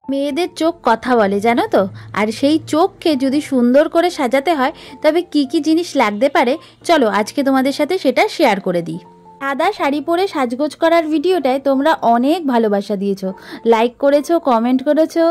মেয়েদের চোখ কথা বলে জানো তো। আর সেই চোখকে যদি সুন্দর করে সাজাতে হয় তবে কি কি জিনিস লাগতে পারে চলো আজকে তোমাদের সাথে সেটা শেয়ার করে দিই। সাদা শাড়ি পরে সাজগোজ করার ভিডিওটায় তোমরা অনেক ভালোবাসা দিয়েছো, লাইক করেছো, কমেন্ট করেছো,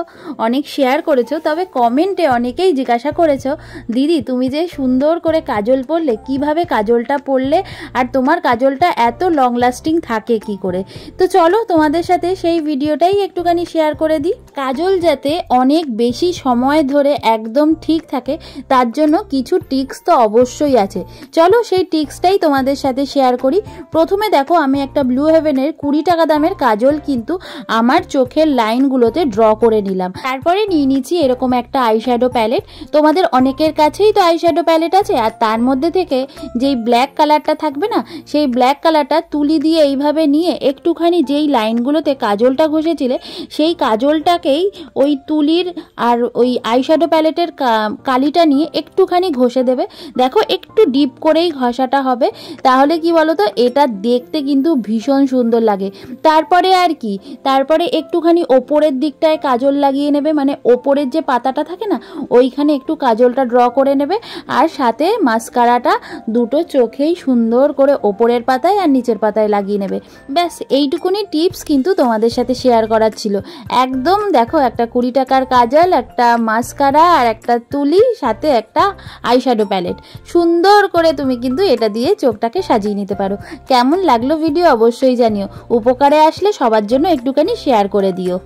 অনেক শেয়ার করেছো। তবে কমেন্টে অনেকেই জিজ্ঞাসা করেছো দিদি তুমি যে সুন্দর করে কাজল পরলে, কিভাবে কাজলটা পরলে আর তোমার কাজলটা এত লং লাস্টিং থাকে কি করে। তো চলো তোমাদের সাথে সেই ভিডিওটাই একটুখানি শেয়ার করে দিই। কাজল যাতে অনেক বেশি সময় ধরে একদম ঠিক থাকে তার জন্য কিছু টিক্স তো অবশ্যই আছে। চলো সেই টিক্সটাই তোমাদের সাথে শেয়ার করি। প্রথমে দেখো আমি একটা ব্লু হেভেনের 20 টাকা দামের কাজল কিন্তু আমার চোখের লাইনগুলোতে ড্র করে নিলাম। তারপরে নিয়ে নিচ্ছি এরকম একটা আইশ্যাডো প্যালেট। তোমাদের অনেকের কাছেই তো আইশ্যাডো প্যালেট আছে, আর তার মধ্যে থেকে যেই ব্ল্যাক কালারটা থাকবে না, সেই ব্ল্যাক কালারটা তুলি দিয়ে এইভাবে নিয়ে একটুখানি যেই লাইনগুলোতে কাজলটা ঘষেছিলে সেই কাজলটাকেই ওই তুলির আর ওই আইশ্যাডো প্যালেটের কালিটা নিয়ে একটুখানি ঘষে দেবে। দেখো একটু ডিপ করেই ঘষাটা হবে, তাহলে কি বলো তো এটা দেখতে কিন্তু ভীষণ সুন্দর লাগে। তারপরে আর কি, তারপরে একটুখানি ওপরের দিকটায় কাজল লাগিয়ে নেবে, মানে ওপরের যে পাতাটা থাকে না ওইখানে একটু কাজলটা ড্র করে নেবে, আর সাথে মাস্কারাটা দুটো চোখেই সুন্দর করে ওপরের পাতায় আর নিচের পাতায় লাগিয়ে নেবে। ব্যাস এইটুকুনি টিপস কিন্তু তোমাদের সাথে শেয়ার করার ছিল। একদম দেখো একটা 20 টাকার কাজল, একটা মাস্কারা আর একটা তুলি, সাথে একটা আইশ্যাডো প্যালেট, সুন্দর করে তুমি কিন্তু এটা দিয়ে চোখটাকে সাজিয়ে নিতে পারো। কেমন লাগলো ভিডিও অবশ্যই জানিও, উপকারে আসলে সবার জন্য একটুখানি শেয়ার করে দিও।